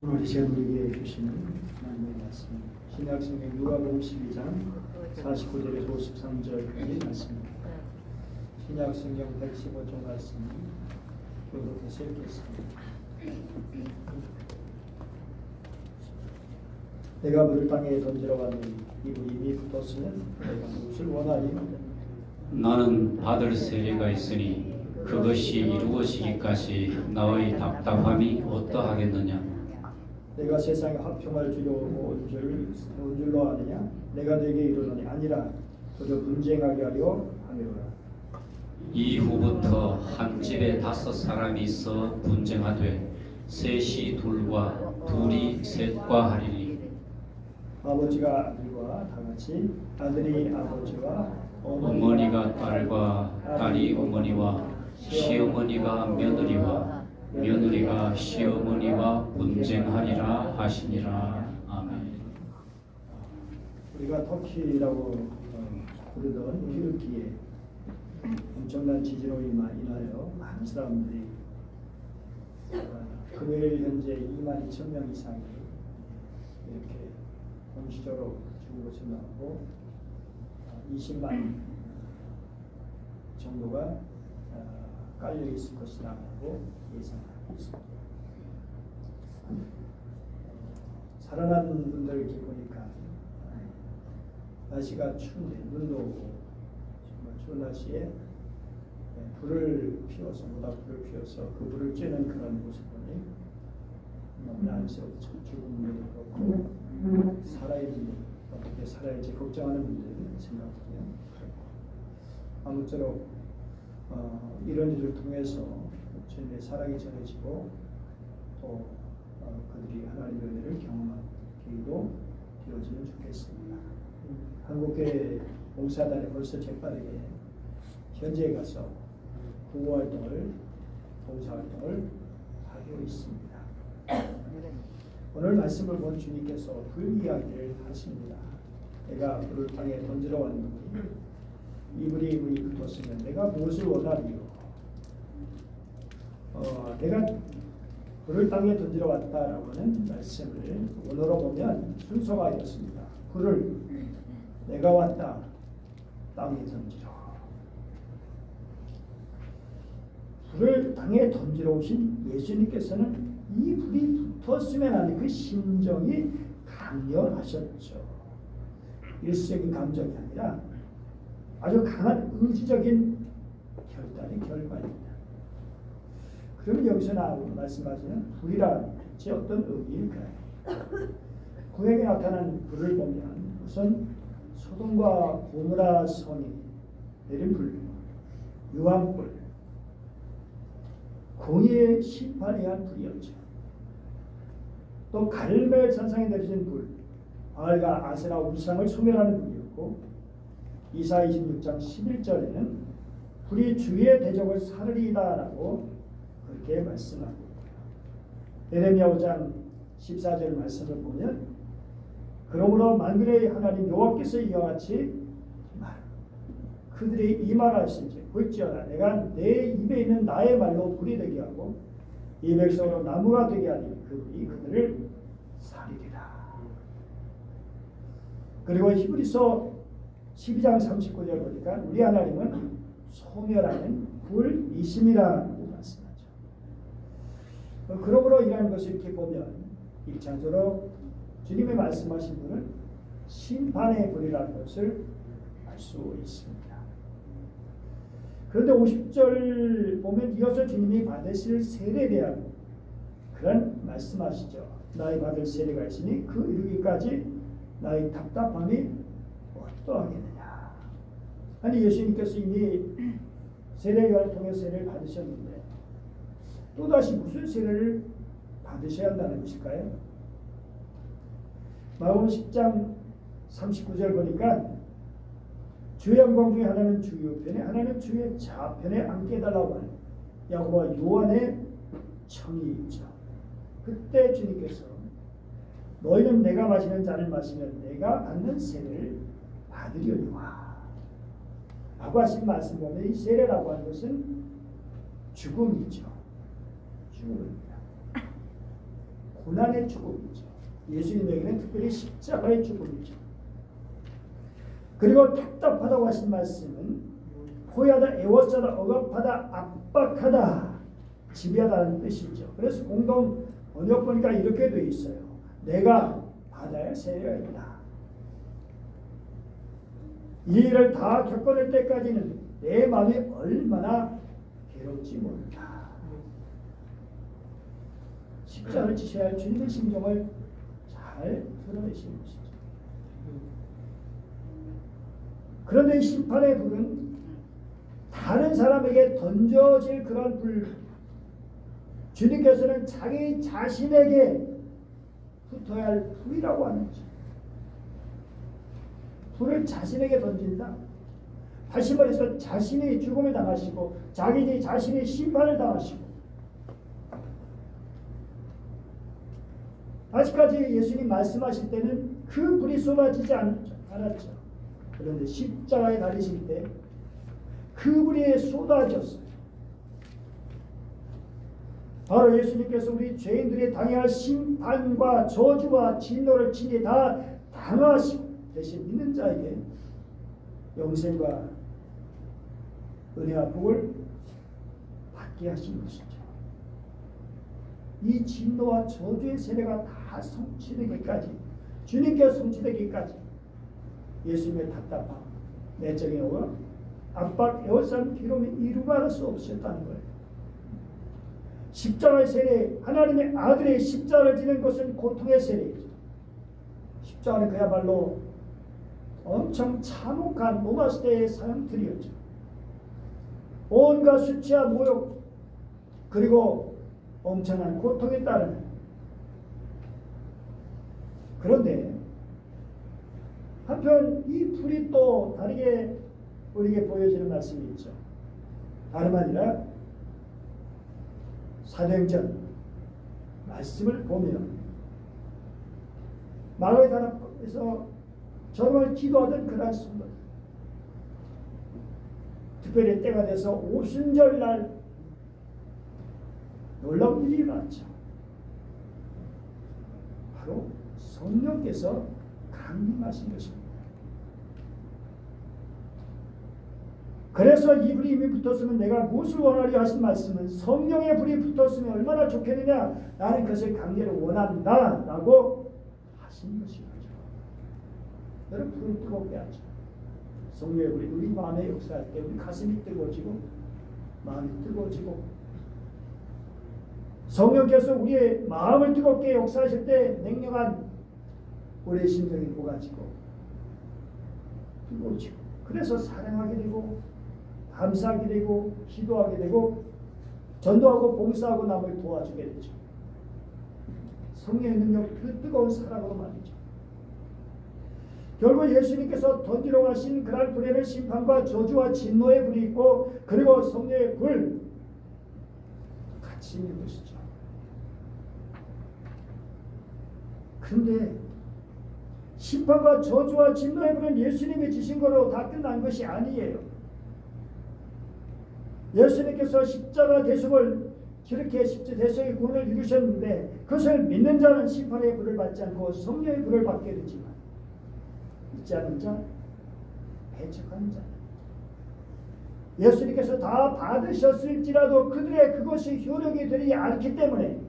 오늘 이 시간 우리에게 주시는 하나님의 말씀, 신약성경 누가복음 12장 49절에서 53절까지 말씀입니다. 신약성경 115쪽 말씀 교독해서 읽겠습니다. 내가 물을 땅에 던지러 왔느니 이불이 이미 붙었으면 내가 무엇을 원하니? 나는 받을 세례가 있으니 그것이 이루어지기까지 나의 답답함이 어떠하겠느냐. 내가 세상에 화평을 주려고 온 줄로 아느냐? 내가 네게 이르노니 아니라 그저 분쟁하게 하려 함이로라. 이후부터 한 집에 5사람이 있어 분쟁하되 셋이 둘과 둘이 셋과 하리니 아버지가 아들과 다 같이 아들이 아버지와 어머니가 딸과 딸이 어머니와 시어머니가 며느리와 며느리가 시어머니와 분쟁하리라 하시니라. 아멘. 우리가 터키라고 부르던 튀르키에 엄청난 지진으로 인하여 많은 사람들이 금요일 현재 22,000명 이상이 이렇게 공시적으로 죽은 것이 나오고 20만 정도가 깔려 있을 것이라고 예상하고 있습니다. 살아난 분들 이렇게 보니까 날씨가 추운데 눈도 오고 정말 추운 날씨에 불을 피워서 모닥불을 피워서 그 불을 쬐는 그런 모습 보니 너무나 안쓰럽고 죽은 분들도 그렇고 살아있는 어떻게 살아야지 걱정하는 분들 생각하면 그렇고 아무쪼록 이런 일을 통해서 주님의 사랑이 전해지고 또 그들이 하나님의 은혜를 경험하는 계기도 되어지면 좋겠습니다. 한국교회 봉사단에 벌써 재빠르게 현지에 가서 구호활동을 봉사활동을 하고 있습니다. 오늘 말씀을 본 주님께서 불 이야기를 하십니다. 내가 불을 땅에 던지러 왔느니 이불이 붙었으면 내가 무엇을 원하리요? 내가 불을 땅에 던지러 왔다라고 하는 말씀을 원어로 보면 순서가 이렇습니다. 불을 내가 왔다 땅에 던지러. 불을 땅에 던지러 오신 예수님께서는 이 불이 붙었으면 하는 그 심정이 강렬하셨죠. 일시적인 감정이 아니라 아주 강한 의지적인 결단의 결과입니다. 그러면 여기서 말씀하시는 불이란 제 어떤 의미일까요? 구약에 나타난 불을 보면 우선 소돔과 고모라 성이 내린 불, 유황불, 공의의 심판에 의한 불이었죠. 또 갈멜 산상에 내려진 불, 바알과 아세라 우상을 소멸하는 불이었고 이사 26장 11절에는 불이 주의 대적을 사르리다라고 그렇게 말씀하고 있고요. 예레미야 5장 14절 말씀을 보면 그러므로 만군의 하나님 여호와께서 이와 같이 그들이 이 말을 하신지 볼지어다 내가 내 입에 있는 나의 말로 불이 되게 하고 이 백성으로 나무가 되게 하니 그 불이 그들을 살리리라. 그리고 히브리서 12장 39절 보니까 우리 하나님은 소멸하는 불이심이라고 말씀하죠. 그러므로 이라는 것을 이렇게 보면 일차적으로 주님의 말씀하신 분은 심판의 불이라는 것을 알 수 있습니다. 그런데 50절 보면 이어서 주님이 받으실 세례에 대한 그런 말씀하시죠. 나의 받을 세례가 있으니 그 이루기까지 나의 답답함이 어떠하겠느냐. 아니 예수님께서 이미 세례요한을 통해 세례를 받으셨는데 또다시 무슨 세례를 받으셔야 한다는 것일까요? 마가복음 10장 39절 보니까 주의 영광 중에 하나는 주 우편에 하나는 주의 좌편에 앉게 해달라고 하는 야고보와 요한의 청이 있죠. 그때 주님께서 너희는 내가 마시는 잔을 마시면 내가 받는 세례를 받으려니와 라고 하신 말씀 보면 이 세례라고 하는 것은 죽음이죠. 죽음입니다. 고난의 죽음이죠. 예수님에게는 특별히 십자가의 죽음이죠. 그리고 답답하다고 하신 말씀은 포효하다, 애워싸다, 억압하다, 압박하다, 지배하다는 뜻이죠. 그래서 공동 번역 보니까 이렇게 되어 있어요. 내가 바다에 새려야 있다. 이 일을 다 겪어낼 때까지는 내 마음이 얼마나 괴롭지 모른다. 십자가를 지셔야 할 주님의 심정을 잘 드러내시는 것이죠. 그런데 이 심판의 불은 다른 사람에게 던져질 그런 불, 주님께서는 자기 자신에게 붙어야 할 불이라고 하는 거죠. 불을 자신에게 던진다. 다시 말해서 자신이 죽음을 당하시고 자신이 심판을 당하시고, 아직까지 예수님 말씀하실 때는 그 불이 쏟아지지 않았죠. 그런데 십자가에 달리실 때 그 불이 쏟아졌어요. 바로 예수님께서 우리 죄인들이 당해야 할 심판과 저주와 진노를 친히 다 당하시고 대신 믿는 자에게 영생과 은혜와 복을 받게 하신 것이죠. 이 진노와 저주의 세례가 다 성취되기까지, 주님께서 성취되기까지 예수님의 답답함, 내적인 오가 압박, 애워싼 괴로움이 이루말할 수 없었다는 거예요. 십자가의 세례, 하나님의 아들의 십자가를 지는 것은 고통의 세례이죠. 십자가는 그야말로 엄청 참혹한 로마 시대의 사형틀이었죠. 온갖 수치와 모욕, 그리고 엄청난 고통에 따르는. 그런데 한편 이 불이 또 다르게 우리에게 보여지는 말씀이 있죠. 다름 아니라 사도행전 말씀을 보면 마가의 단합에서 정말 기도하던 그날 순간, 특별히 때가 돼서 오순절날 놀라운 일이 일어났죠. 바로 성령께서 강림하신 것입니다. 그래서 이 불이 이미 붙었으면 내가 무엇을 원하려 하신 말씀은 성령의 불이 붙었으면 얼마나 좋겠느냐, 나는 그것을 강제로 원한다 라고 하신 것이죠. 여러분, 불을 뜨겁게 하죠. 성령의 불이 우리 마음에 역사할 때 우리 가슴이 뜨거워지고 마음이 뜨거워지고, 성령께서 우리의 마음을 뜨겁게 역사하실 때 냉정한 우리의 심정이 녹아지고 뜨거워지고, 그래서 사랑하게 되고 감사하게 되고 기도하게 되고 전도하고 봉사하고 남을 도와주게 되죠. 성령의 능력, 그 뜨거운 사랑으로 말이죠. 결국 예수님께서 던지러 가신 그날 불에는 심판과 저주와 진노의 불이 있고, 그리고 성령의 불 같이 있는 것이죠. 그런데 심판과 저주와 진노의 불은 예수님이 지신 거로 다 끝난 것이 아니에요. 예수님께서 십자가 대속을 그렇게 대속의 구원을 이루셨는데, 그것을 믿는 자는 심판의 불을 받지 않고 성령의 불을 받게 되지만, 믿지 않는 자, 배척하는 자, 예수님께서 다 받으셨을지라도 그들의 그것이 효력이 되지 않기 때문에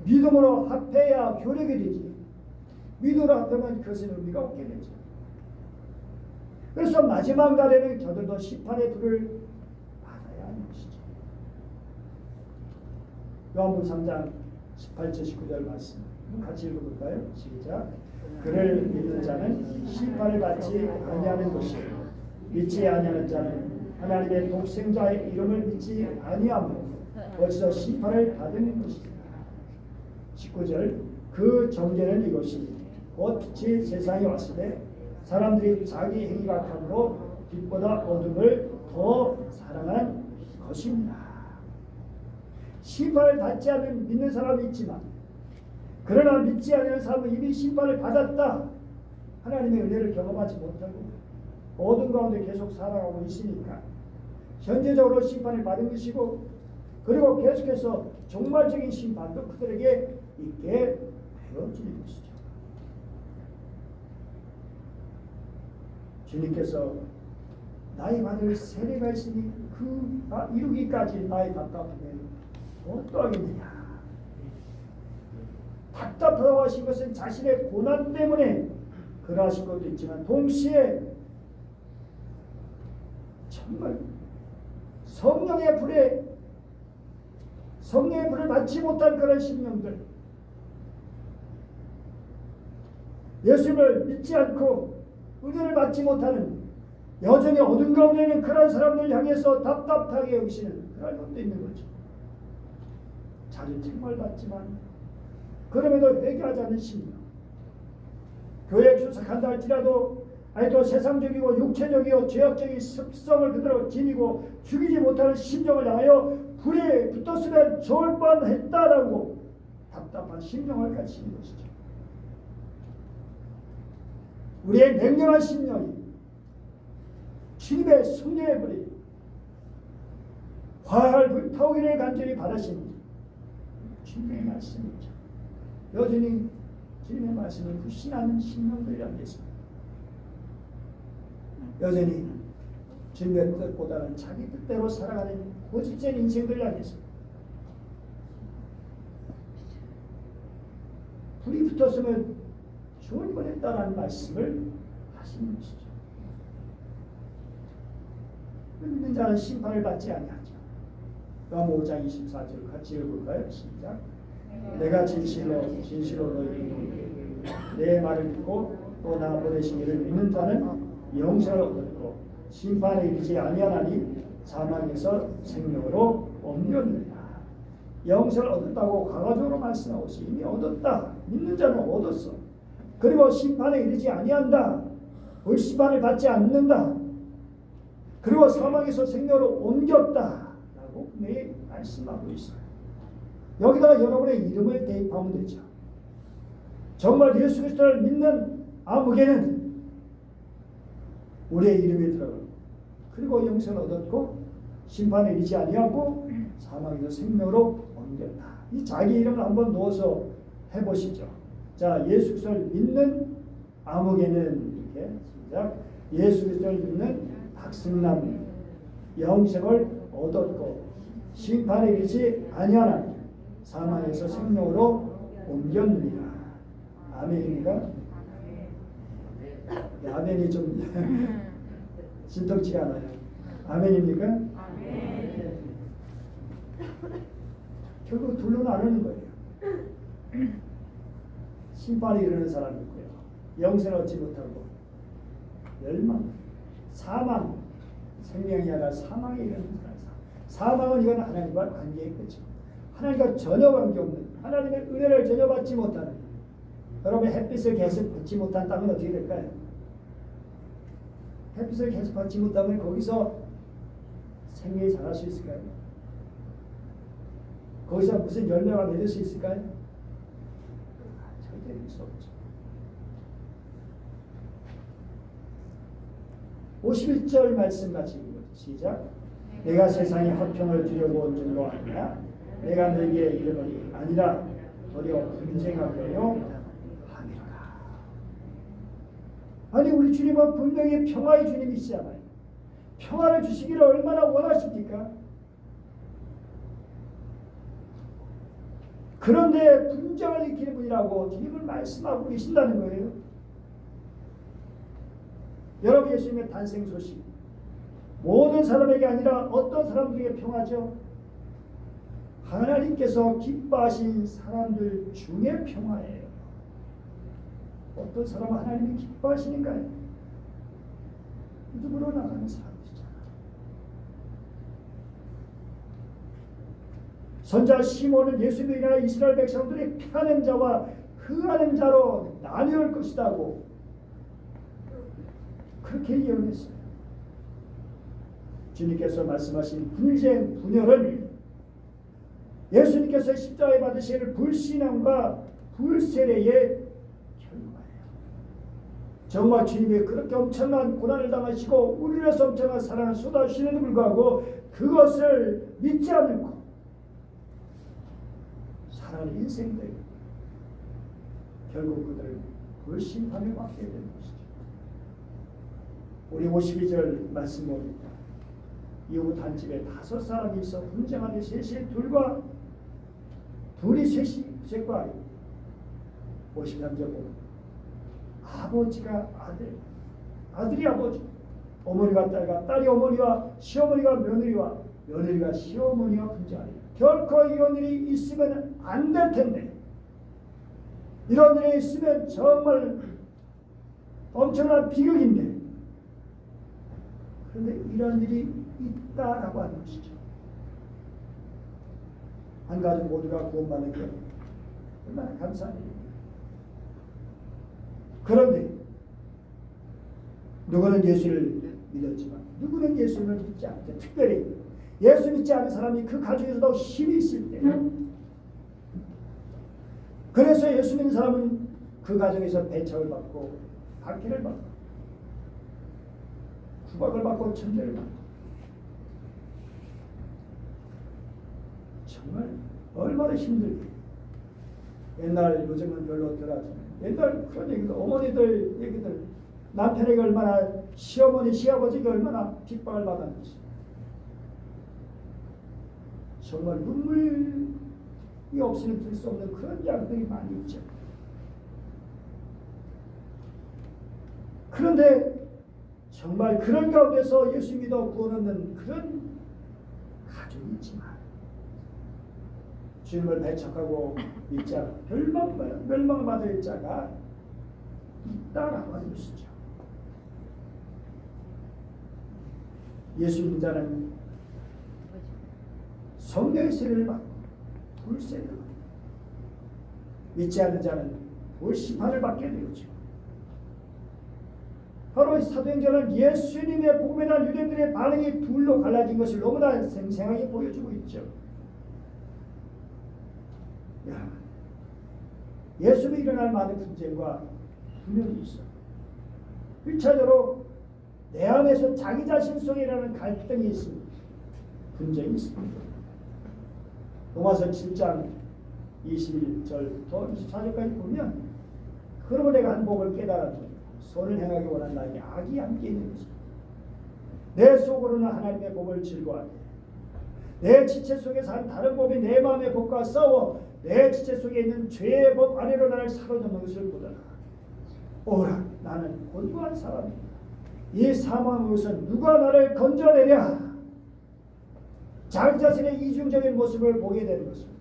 믿음으로 합해야 효력이 되지, 믿음으로 합하면 그것은 의미가 없게 되죠. 그래서 마지막 날에는 저들도 심판의 불을 받아야 하는 것이죠. 요한복음 3장 18절 19절 말씀 같이 읽어볼까요? 시작. 그를 믿는 자는 심판을 받지 아니하는 것이요, 믿지 아니하는 자는 하나님의 독생자의 이름을 믿지 아니하므로 벌써 심판을 받은 것이다. 19절. 그 정죄는 이것이 곧 빛이 세상에 왔을 때 사람들이 자기 행위가 악함으로 빛보다 어둠을 더 사랑한 것입니다. 심판을 받지 않는 믿는 사람이 있지만, 그러나 믿지 않는 사람은 이미 심판을 받았다. 하나님의 은혜를 경험하지 못하고 어둠 가운데 계속 살아가고 있으니까 현재적으로 심판을 받은 것이고, 그리고 계속해서 종말적인 심판도 그들에게 있게 되어지는 것이죠. 주님께서 나의 받을 세례가 있으니 이루기까지 나의 답답함에 어떠하겠느냐. 답답하다고 하신 것은 자신의 고난 때문에 그러하신 것도 있지만 동시에 정말 성령의 불을 받지 못한 그런 심령들, 예수님을 믿지 않고 은혜를 받지 못하는 여전히 어둠 가운데 있는 그런 사람들 향해서 답답하게 여기시는 그런 것도 있는 거죠. 자주 책망받지만 그럼에도 회개하지 않는 심령, 교회에 출석한다 할지라도 또 세상적이고 육체적이고 죄악적인 습성을 그대로 지니고 죽이지 못하는 심령을 향하여 불에 붙었으면 좋을 뻔했다라고 답답한 심령을 가지는 것이죠. 우리의 맹렬한 심령이 주님의 성령의 불이 활활 불타오기를 간절히 바라시는 주님의 말씀이죠. 여전히 주님의 말씀을 불신하는 심령들이 안 계십니다. 여전히 주님의 뜻보다는 자기 뜻대로 살아가는 고집된 인생들이 안 계십니다. 불이 붙었으면 좋을 뻔했다라는 말씀을 하시는 것이죠. 믿는 자는 심판을 받지 아니하죠. 요한복음 5장 24절 같이 읽어볼까요? 시작. 내가 진실로 너희에게 내 말을 듣고 또 나 보내신 이를 믿는 자는 영생을 얻었고 심판에 이르지 아니하나니 사망에서 생명으로 옮겼느니라. 영생을 얻었다고 가가적으로 말씀하고 있어요. 이미 얻었다. 믿는 자는 얻었어. 그리고 심판에 이르지 아니한다. 불심판을 받지 않는다. 그리고 사망에서 생명으로 옮겼다 라고 분명히 말씀하고 있어요. 여기다가 여러분의 이름을 대입하면 되죠. 정말 예수 그리스도를 믿는 아무개는 우리의 이름이 들어가고 그리고 영생을 얻었고 심판에 이르지 아니하고 사망에서 생명으로 옮겼다. 이 자기 이름을 한번 넣어서 해보시죠. 자, 예수 그리스도를 믿는 아무개는 이렇게 시작. 예수 그리스도를 믿는 박승남 영생을 얻었고 심판에 이르지 아니하나 사망에서 생명으로 옮겼느니라. 아멘입니까? 아멘이 좀 신통치가 않아요. 아멘입니까? 아멘. 결국 둘로 나누는 거예요. 심판이 이르는 사람이 있고요. 영생을 얻지 못하고 멸망, 사망, 생명이 아니라 사망에 이르는 사람. 사망은 이건 하나님과 관계의 끝이고 하나님과 전혀 관계없는 하나님의 은혜를 전혀 받지 못하는 여러분 햇빛을 계속 받지 못한 땅은 어떻게 될까요? 햇빛을 계속 받지 못하면 거기서 생명이 자랄 수 있을까요? 거기서 무슨 열매가 맺을 수 있을까요? 절대 될 수 없죠. 51절 말씀 같이 읽어요. 시작. 내가 세상에 화평을 주려고 온 줄로 아니냐? 내가 너에게 이르노니 아니라 도리어 분쟁하려요 함이로라. 아니 우리 주님은 분명히 평화의 주님이시잖아요. 평화를 주시기를 얼마나 원하십니까? 그런데 분쟁을 일으키는 분이라고 주님을 말씀하고 계신다는 거예요. 여러분 예수님의 탄생 소식 모든 사람에게 아니라 어떤 사람들에게 평화죠? 하나님께서 기뻐하신 사람들 중에 평화예요. 어떤 사람은 하나님이 기뻐하시는가요? 믿음으로 나가는 사람들이잖아. 선자 시몬은 예수님에 인하여 이스라엘 백성들이 피하는 자와 흥하는 자로 나뉘을 것이라고 그렇게 예언했어요. 주님께서 말씀하신 분쟁, 분열은 예수님께서 십자가에 받으실 불신앙과 불세례의 결과예요. 정말 주님이 그렇게 엄청난 고난을 당하시고 우리를 위해서 엄청난 사랑을 쏟아주시는데도 불구하고 그것을 믿지 않고 살아가는 인생들 결국 그들은 불심판을 받게 되는 것이죠. 우리 52절 말씀 봅니다. 이후 단집에 5사람이 있어 분쟁하되 셋이 둘이 셋과 53절 보면 아버지가 아들이 아버지, 어머니가 딸과 딸이 어머니와 시어머니가 며느리와 며느리가 시어머니와 분쟁하니 결코 이런 일이 있으면 안 될 텐데, 이런 일이 있으면 정말 엄청난 비극인데, 그런데 이런 일이 있다라고 하는 것이죠. 한 가족 모두가 구원받는 게 얼마나 감사한 일입니다. 그런데 누구는 예수를 믿었지만 누구는 예수를 믿지 않죠. 특별히 예수 믿지 않은 사람이 그 가족에서도 힘이 있을 때, 그래서 예수 믿는 사람은 그 가정에서 배척을 받고 박해를 받고 구박을 받고 천대를 받고, 정말 얼마나 힘들게. 옛날, 요즘은 별로 덜하지만 옛날 그런 얘기도, 어머니들 얘기들, 남편에게 얼마나, 시어머니 시아버지가 얼마나 핍박을 받았는지, 정말 눈물이 없이는 들 수 없는 그런 이야기들이 많이 있죠. 그런데 정말 그런 가운데서 예수 믿어 구원 얻는 그런 가족이 있지만 주님을 배척하고 믿지 않아 멸망받을 자가 있다라고 하는 것이죠. 예수 믿는 자는 성령의 세례를 받고 불세례를 받고, 믿지 않는 자는 불심판을 받게 되었죠. 바로 사도행전은 예수님의 복음에 대한 유대인들의 반응이 둘로 갈라진 것을 너무나 생생하게 보여주고 있죠. 예수로 일어날 많은 분쟁과 분열이 있어. 1차적으로 내 안에서 자기 자신 속이라는 갈등이 있습니다. 분쟁이 있습니다. 로마서 7장 21절부터 24절까지 보면, 그러므로 내가 한 법을 깨달았노니 선을 행하기 원하는 나에게 악이 함께 있는 것이다. 내 속으로는 하나님의 법을 즐거워하되 내 지체 속에서 한 다른 법이 내 마음의 법과 싸워 내 지체 속에 있는 죄의 법 아래로 나를 사로잡는 것을 보더라. 오라, 나는 곤고한 사람이다. 이 사망으로서 누가 나를 건져내랴. 자기 자신의 이중적인 모습을 보게 되는 것입니다.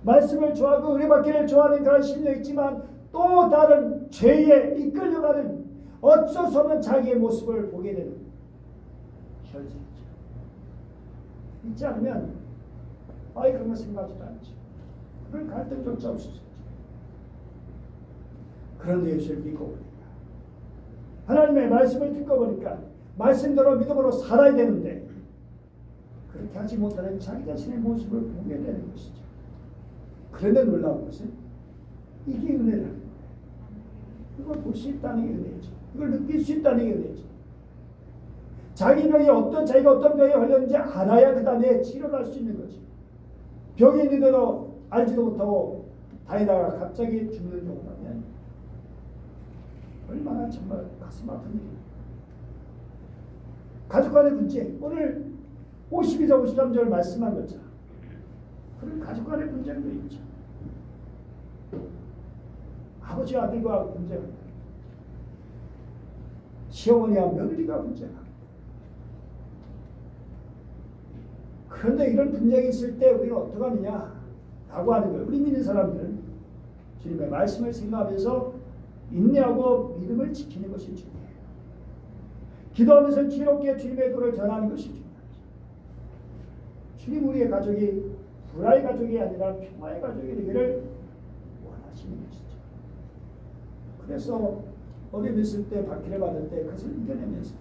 말씀을 좋아하고 은혜받기를 좋아하는 그런 심령이 있지만 또 다른 죄에 이끌려가는, 어쩔 수 없는 자기의 모습을 보게 되는 현실이죠. 믿지 않으면 그런 거 생각하지도 않죠. 그런 갈등조차 없었죠. 그런데 예수를 믿고 보니까, 하나님의 말씀을 듣고 보니까 말씀대로 믿음으로 살아야 되는데 그렇게 하지 못하는 자기 자신의 모습을 보게 되는 것이죠. 그런데 놀라운 것은 이게 은혜라는 거예요. 이걸 볼 수 있다는 게 은혜죠. 이걸 느낄 수 있다는 게 은혜죠. 자기 병이 자기가 어떤 병에 걸렸는지 알아야 그 다음에 치료를 할 수 있는 거죠. 병이 있는데도 알지도 못하고 다니다가 갑자기 죽는 경우라면 얼마나 정말 가슴 아픈 일입니다. 가족 간의 분쟁, 오늘 52절 53절 말씀한 것처럼 그런 가족 간의 분쟁도 있죠. 아버지 아들과 분쟁합니다. 시어머니와 며느리가 분쟁합니다. 그런데 이런 분쟁이 있을 때 우리는 어떻게 하느냐 라고 하는 거예요. 우리 믿는 사람들은 주님의 말씀을 생각하면서 인내하고 믿음을 지키는 것이 중요해요. 기도하면서 지혜롭게 주님의 도를 전하는 것이 중요하죠. 주님 우리의 가족이 불화의 가족이 아니라 평화의 가족이 되기를 원하시는 것이죠. 그래서 어려움 있을 때, 박해를 받을 때 그것을 이겨내면서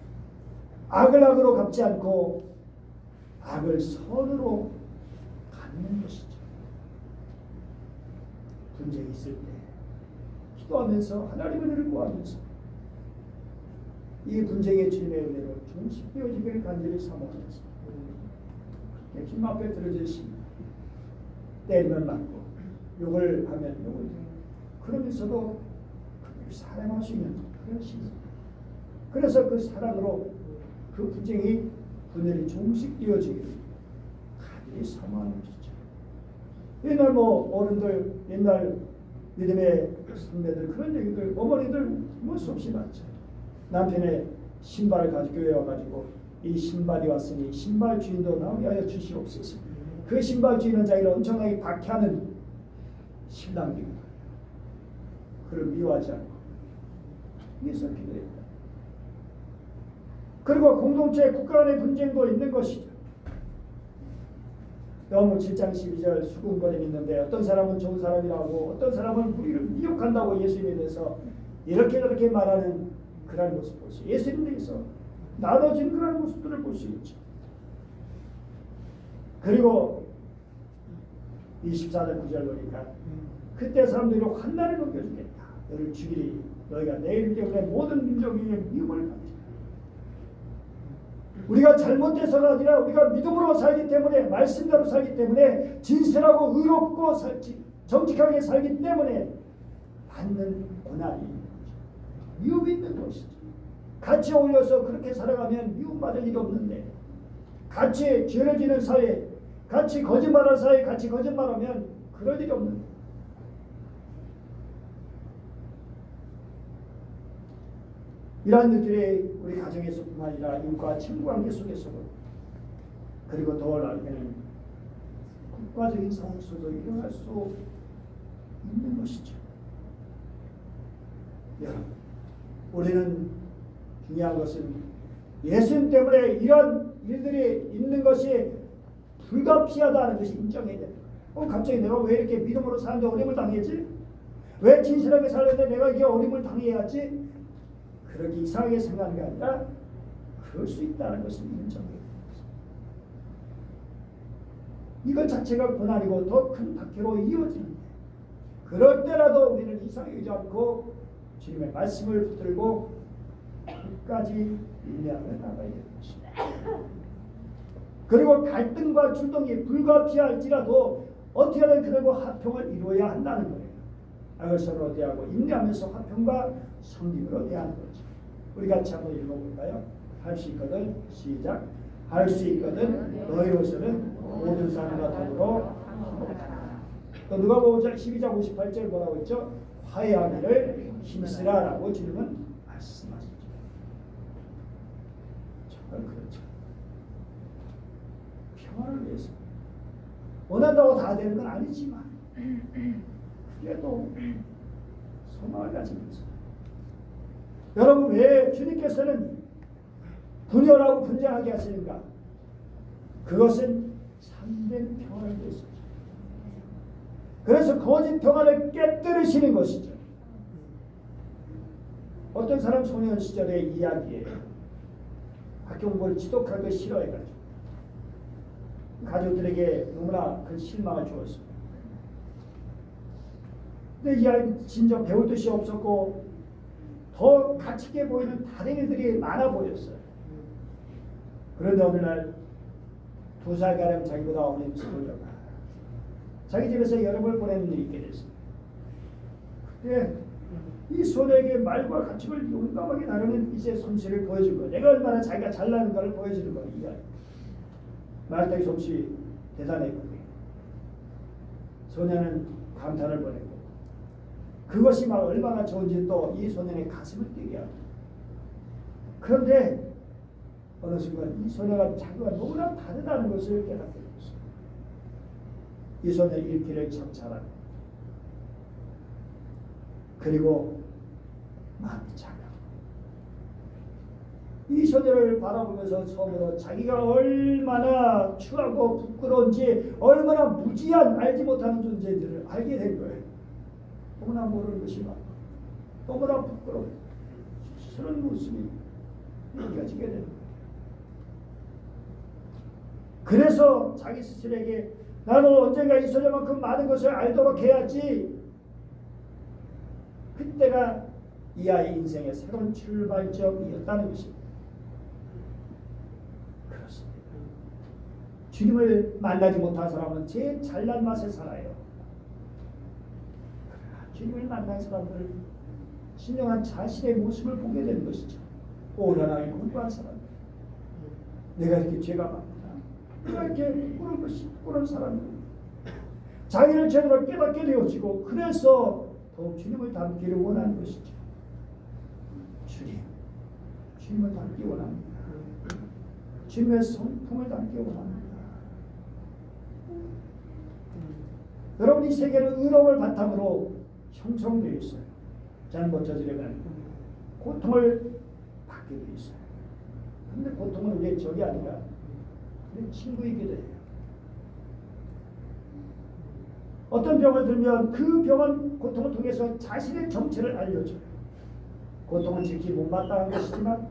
악을 악으로 갚지 않고 악을 선으로 갚는 것이죠. 분쟁이 있을 때 기도하면서 하나님의 은혜를 구하면서 이 분쟁의 주님의 은혜로 중식되어지기를 간절히 사모하면서 주님 앞에 들어주십니다. 때리면 맞고 욕을 하면 욕을, 그러면 그러면서도 사랑할 수 있는 그런 신. 그래서 그 사랑으로 그 분쟁이 분열이 조금씩 이어지기를 간절히 사모하는 것이죠. 옛날 어른들, 옛날 믿음의 선배들 그런 얘기들, 어머니들 수없이 많죠. 남편의 신발을 가지고 교회에 와가지고 이 신발이 왔으니 신발 주인도 나오게 하여 주시옵소서. 그 신발 주인은 자기를 엄청나게 박해하는 신랑입니다. 그를 미워하지 않고 위해서 기도했다. 그리고 공동체 국가 간의 분쟁도 있는 것이죠. 너무 7장 12절 수군거림 있는데 어떤 사람은 좋은 사람이라고 어떤 사람은 우리를 미혹한다고 예수님에 대해서 이렇게 저렇게 말하는 그런 모습 볼 수 있어요. 예수님에 대해서 나눠진 그런 모습들을 볼 수 있죠. 그리고 24절 9절 보니까 그때 사람들이 환난을 넘겨주겠다. 너를 죽이리. 너희가 내 이름 때문에 모든 민족에게 미움을 받으리라. 우리가 잘못돼서가 아니라 우리가 믿음으로 살기 때문에 말씀대로 살기 때문에 진실하고 의롭고 정직하게 살기 때문에 받는 고난이 있는 거죠. 미움이 있는 것이죠. 같이 어울려서 그렇게 살아가면 미움받을 일이 없는데 같이 죄를 지는 사회, 같이 거짓말하는 사회, 같이 거짓말하면 그럴 일이 없는데 이러한 일들이 우리 가정에서뿐만 아니라 이웃과 친구관계 속에서도 그리고 더 나아가는 국가적인 상황에서도 일어날 수 있는 것이죠. 여러분, 우리는 중요한 것은 예수님 때문에 이런 일들이 있는 것이 불가피하다는 것이 인정해야 됩니다. 갑자기 내가 왜 이렇게 믿음으로 사는데 어림을 당했지? 왜 진실하게 살는데 내가 이게 어림을 당해야지? 그렇게 이상하게 생각하는 게 아니라 그럴 수 있다는 것을 인정해야 됩니다. 이것 자체가 고난이고 더 큰 박해로 이어지는데 그럴 때라도 우리는 이상하지 않고 주님의 말씀을 붙들고 끝까지 인내하며 나가야 되는 것입니다. 그리고 갈등과 출동이 불가피할지라도 어떻게든 그들과 화평을 이루어야 한다는 거예요. 악을 서로 대하고 인내하면서 화평과 성김으로 대하는 거죠. 우리 같이 한번 읽어볼까요? 할 수 있거든. 시작. 할 수 있거든. 너희로서는 모든 사람과 더불어 화목하라. 또 누가복음 12장 58절 뭐라고 했죠? 화해하기를 힘쓰라라고 주님은 말씀하셨죠. 정말 그렇죠. 평화를 위해서 원한다고 다 되는 건 아니지만 그래도 소망을 가지면서 여러분 왜 주님께서는 분열하고 분쟁하게 하시는가? 그것은 참된 평화를 위해서죠. 그래서 거짓 평화를 깨뜨리시는 것이죠. 어떤 사람 소년 시절의 이야기예요. 학교 공부를 지독하게 싫어해가지고 가족들에게 너무나 큰 실망을 주었습니다. 근데 이 아이는 진짜 배울 뜻이 없었고 더 가치있게 보이는 다른 일들이 많아 보였어요. 그런데 어느 날 2살가량 자기보다 어린 소녀가 자기 집에서 여름을 보내는 일이 있게 됐습니다. 그때 이 소녀에게 말과 가축을 용감하게 나누는 이제 솜씨를 보여준 거예요. 내가 얼마나 자기가 잘나는가를 보여주는 거예요. 이 아이. 말타기 솜씨 대단했거든요. 소녀는 감탄을 보내고 그것이 막 얼마나 좋은지 또 이 소년의 가슴을 뛰게 합니다. 그런데 어느 순간 이 소녀가 자기가 너무나 다르다는 것을 깨닫게 됐어요. 이 소녀 읽기를 참 잘합니다. 그리고 마음이 차가워. 이 소녀를 바라보면서 처음으로 자기가 얼마나 추하고 부끄러운지 얼마나 무지한 알지 못하는 존재인지를 알게 된 거예요. 너무나 모르는 것이 많고 너무나 부끄러운 그런 모습이 느껴지게 되는 거예요. 그래서 자기 스스로에게 나는 언젠가 이 소녀만큼 많은 것을 알도록 해야지. 그때가 이 아이 인생의 새로운 출발점이었다는 것입니다. 그렇습니다. 주님을 만나지 못한 사람은 제일 잘난 맛에 살아요. 주님을 만난 사람들 신령한 자신의 모습을 보게 되는 것이죠. 오련하게 공부한 사람들, 내가 이렇게 죄가 많구나, 내가 이렇게 그런 사람들, 자기를 제대로 깨닫게 되어지고, 그래서 더욱 주님을 닮기를 원하는 것이죠. 주님을 닮기 원합니다. 주님의 성품을 닮기 원합니다. 여러분, 이 세계는 의로움을 바탕으로 형성되어 있어요. 잘못 저지르면 고통을 받게 되어 있어요. 그런데 고통은 우리의 적이 아니라 우리 친구이게 돼요. 어떤 병을 들면 그 병은 고통을 통해서 자신의 정체를 알려줘요. 고통은 지키 못마땅한 것이지만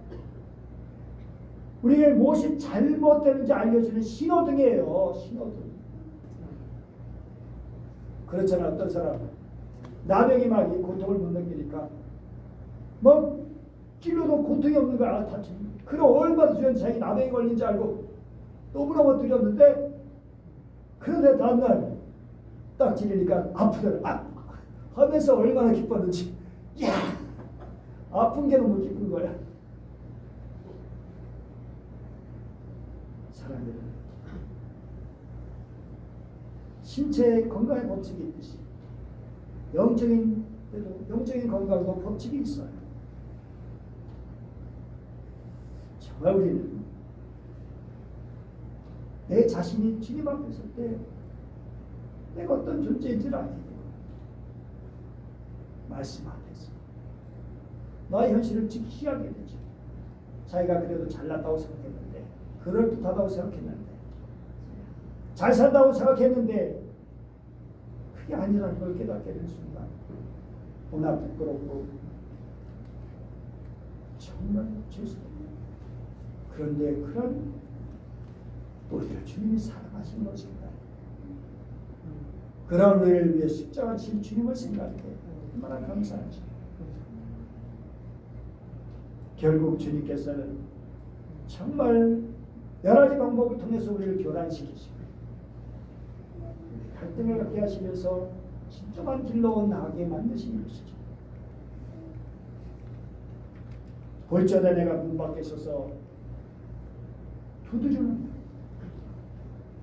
우리의 무엇이 잘못되는지 알려주는 신호등이에요. 신호등. 그렇잖아. 어떤 사람 나병이 막 이 고통을 못 느끼니까 뭐 길로도 고통이 없는 거야. 그럼 얼마나 주연 자기 나병이 걸린 줄 알고 너무너무 두렵는데, 그런데 다음날 딱 지르니까 아프더라. 하면서 얼마나 기뻤는지. 야, 아픈 게 너무 기쁜 거야. 사람들은 신체의 건강의 법칙이 있듯이 영적인 건강도 법칙이 있어요. 정말 우리는 내 자신이 주님 앞에 설 때 내가 어떤 존재인지를 알게 되고, 말씀 앞에서 나의 현실을 지키게 하게 되죠. 자기가 그래도 잘났다고 생각했는데, 그럴듯하다고 생각했는데, 잘 산다고 생각했는데 그게 아니라는 걸 깨닫게 되는 순간 너무나 부끄럽고 정말 죄송합니다. 그런데 그런 우리를 주님이 사랑하신 것입니다. 그런 우리를 위해 십자가 진 주님을 생각해 얼마나 감사하지. 결국 주님께서는 정말 여러 가지 방법을 통해서 우리를 교란시키시고 갈등을 갖게 하시면서 진정한 길로 나가게 만드시는 것이죠. 볼지어다 내가 문 밖에 서서 두드리는,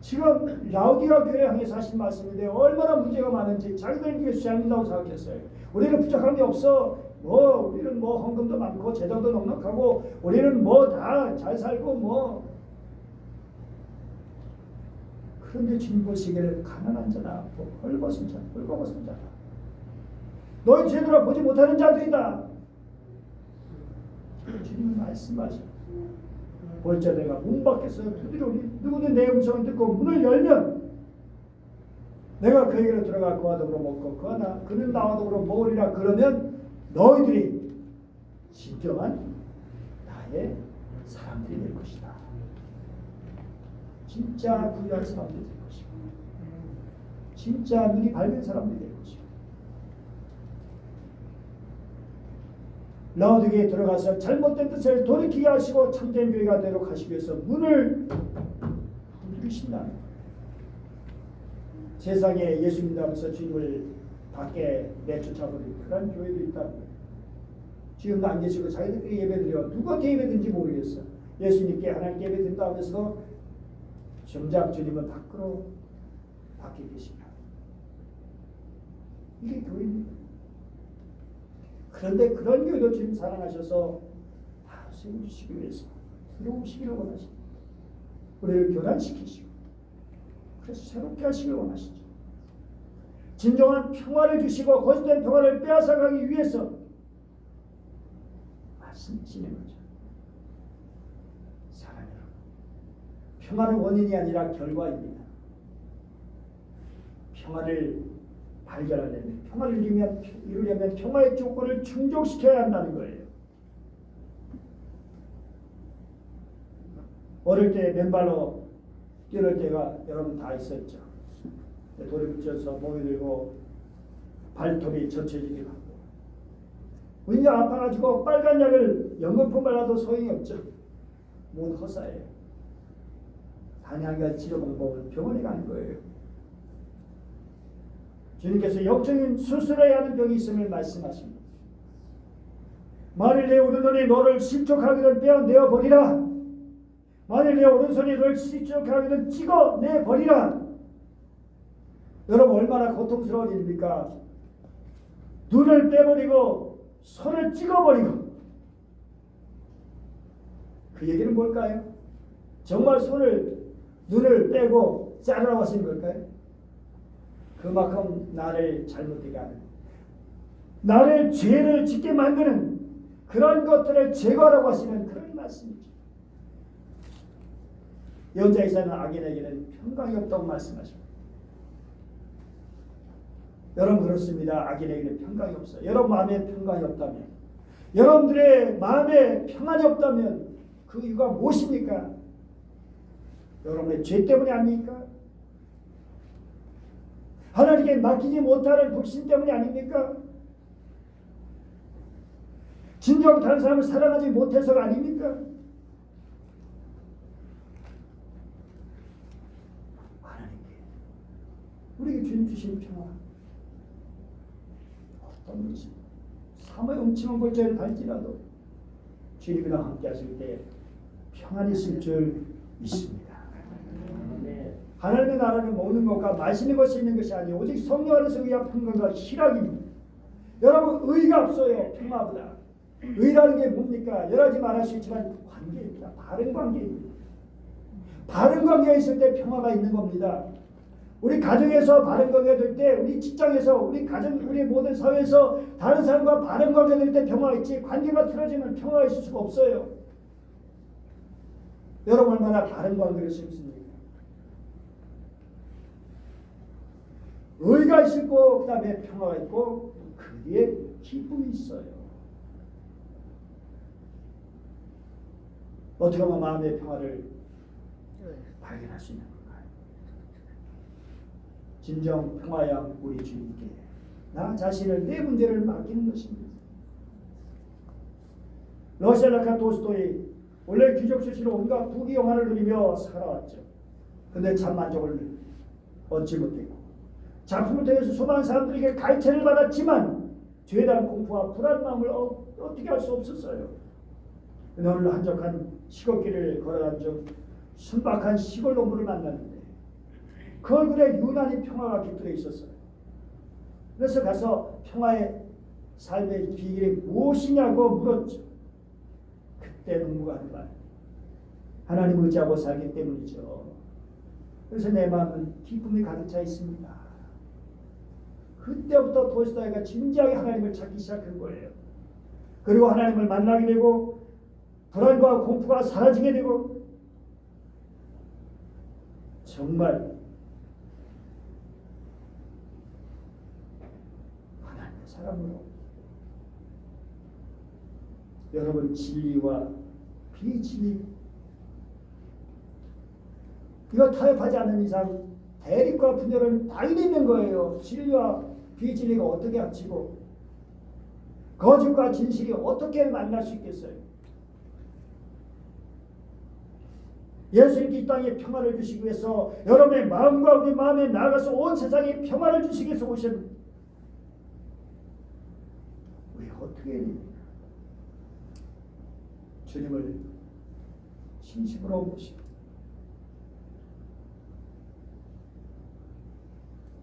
지금 라우디가 교회 향해서 하신 말씀인데 얼마나 문제가 많은지 자기들 예수 잘 믿는다고 생각했어요. 우리는 부족한 게 없어. 우리는 헌금도 많고 재정도 넉넉하고 우리는 다 잘 살고 그런데 주님 보시기를 가난한 자나 헐벗은 자, 헐벗은 자다. 너희 제대로 보지 못하는 자들이다. 주님은 말씀하셔. 볼자 내가 문 밖에서 두드리오니 누구든 내 음성을 듣고 문을 열면 내가 그에게로 들어가 그와 더불어 먹고 그는 나와 더불어 먹으리라. 그러면 너희들이 진정한 나의 사람들이 될 것이다. 진짜 부유한 사람들이 될 것이고, 진짜 눈이 밝은 사람들이 될 것이고, 라우디게에 들어가서 잘못된 뜻을 돌이키게 하시고 참된 교회가 되도록 하시기 위해서 문을 두드리신다는 거예요. 세상에 예수 믿으면서 주님을 밖에 내쫓아버린 그런 교회도 있다는 거예요. 지금도 안 계시고 자기들끼리 예배드려 누구한테 예배든지 모르겠어. 예수님께 하나님께 예배드린다 하면서도 정작 주님은 밖에 계시냐. 이게 교회입니다. 그런데 그런 교회도 주님 사랑하셔서 다 세우시기 위해서 들어오시기를 원하십니다. 우리를 교란시키시고 그래서 새롭게 하시기를 원하시죠. 진정한 평화를 주시고 거짓된 평화를 빼앗아가기 위해서 말씀하시는 거죠. 사랑해요. 평화는 원인이 아니라 결과입니다. 평화를 발견하려면, 평화를 이루려면 평화의 조건을 충족시켜야 한다는 거예요. 어릴 때 맨발로 뛰어놀 때가 여러분 다 있었죠. 돌에 붙여서 몸이 들고 발톱이 젖혀지게 하고, 은이 아파가지고 빨간 약을 연금품 발라도 소용이 없죠. 모두 헛사예요. 단약과 치료 방법은 병원에 가는 거예요. 주님께서 영적인 수술해야 하는 병이 있음을 말씀하십니다. 만일 내 오른손이 너를 실족하거든 빼어내어 버리라. 만일 내 오른손이 너를 실족하거든 찍어내 버리라. 여러분 얼마나 고통스러운 일입니까? 눈을 빼버리고 손을 찍어버리고. 그 얘기는 뭘까요? 정말 눈을 빼고 자르라고 하시는 걸까요? 그만큼 나를 잘못되게 하는, 나를 죄를 짓게 만드는 그런 것들을 제거하라고 하시는 그런 말씀이죠. 연자에서는 악인에게는 평강이 없다고 말씀하십니다. 여러분 그렇습니다. 악인에게는 평강이 없어요. 여러분 마음에 평강이 없다면, 여러분들의 마음에 평안이 없다면 그 이유가 무엇입니까? 여러분의 죄 때문이 아닙니까? 하나님께 맡기지 못하는 불신 때문이 아닙니까? 진정 다른 사람을 사랑하지 못해서가 아닙니까? 하나님께 우리에게 주님 주신 평화, 어떤 것이 삶의 음침한 골짜기를 갈지라도 주님이랑 함께 하실 때 평안이 있을 줄 믿습니다. 하나님의 나라는 먹는 것과 마시는 것이 있는 것이 아니에요. 오직 성령 안에서 의합한 것과 희락입니다. 여러분 의가 없어요. 평화보다. 의라는 게 뭡니까? 여러 가지 말할 수 있지만 관계입니다. 바른 관계입니다. 바른 관계가 있을 때 평화가 있는 겁니다. 우리 가정에서 바른 관계가 될 때, 우리 직장에서, 우리 가정, 우리 모든 사회에서 다른 사람과 바른 관계가 될 때 평화가 있지, 관계가 틀어지면 평화가 있을 수가 없어요. 여러분 얼마나 바른 관계를 심습니까? 의가 있고 그 다음에 평화가 있고 그 뒤에 기쁨이 있어요. 어떻게 하면 마음의 평화를 발견할 수 있는 건가요? 진정 평화양 우리 주님께 나 자신을 내 문제를 맡기는 것입니다. 러시아라카 도스토이 원래 귀족 출신으로 온갖 부귀 영화를 누리며 살아왔죠. 그런데 참 만족을 얻지 못했고 작품을 통해서 수많은 사람들에게 가르침을 받았지만 죄에 대한 공포와 불안 마음을 어떻게 할 수 없었어요. 오늘 한적한 시골길을 걸어간 중 순박한 시골 농부를 만났는데 그 얼굴에 유난히 평화가 깃들어 있었어요. 그래서 가서 평화의 삶의 비결이 무엇이냐고 물었죠. 그때 농부가 하는 말, 하나님 의지하고 살기 때문이죠. 그래서 내 마음은 기쁨이 가득 차 있습니다. 그때부터 돌스토이가 진지하게 하나님을 찾기 시작한 거예요. 그리고 하나님을 만나게 되고 불안과 공포가 사라지게 되고 정말 하나님의 사람으로 여러분 진리와 비진리 이거 타협하지 않는 이상 대립과 분열은 당연히 있는 거예요. 진리와 비진리가 어떻게 합치고 거짓과 진실이 어떻게 만날 수 있겠어요? 예수님께 이 땅에 평화를 주시기 위해서 여러분의 마음과 우리 마음에 나아가서 온 세상에 평화를 주시기 위해서 오신 우리 어떻게 해야 됩니까? 주님을 진심으로 모시고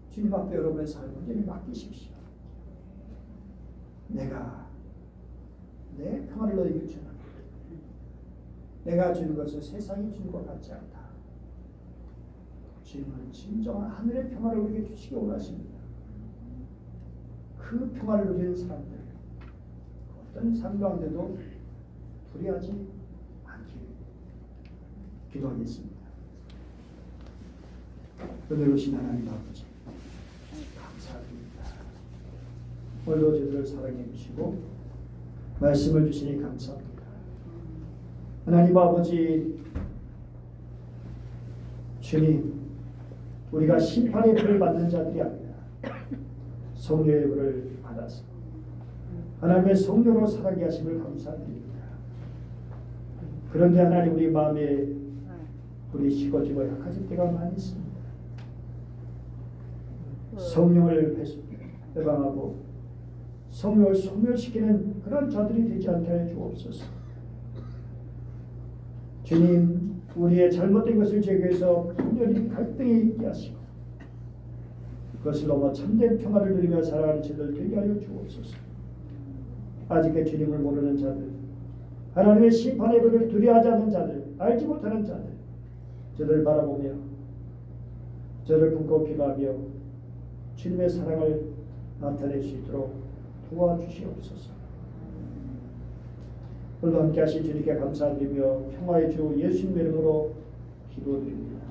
주님 앞에 여러분의 삶을 온전히 맡기십시오. 내가 내 평화를 너에게 주는 내가 주는 것은 세상이 주는 것 같지 않다. 주님은 진정한 하늘의 평화를 우리에게 주시기 원하십니다. 그 평화를 누리는 사람들 어떤 삶 가운데도 불의하지 않기를 기도하겠습니다. 은혜로우신 하나님 아버지 감사드립니다. 오늘도 저들을 사랑해 주시고 말씀을 주시니 감사합니다. 하나님 아버지 주님 우리가 심판의 불을 받는 자들이 아니라 성령의 불을 받아서 하나님의 성령으로 살아게 하심을 감사드립니다. 그런데 하나님 우리 마음에 불이 식어지고 약해질 때가 많이 있습니다. 성령을 해방하고 성령을 소멸시키는 그런 자들이 되지 않게 하여 주옵소서. 주님, 우리의 잘못된 것을 제거해서 분열이 갈등이 있게 하시고 그것을 넘어 참된 평화를 누리며 살아가는 저들 되게 하여 주옵소서. 아직까지 주님을 모르는 자들, 하나님의 심판의 법을 두려워하지 않는 자들, 알지 못하는 자들, 저들을 바라보며 저를 품고 기도하며 주님의 사랑을 나타낼 수 있도록 도와주시옵소서. 오늘도 함께 하신 주님께 감사드리며 평화의 주 예수님의 이름으로 기도드립니다.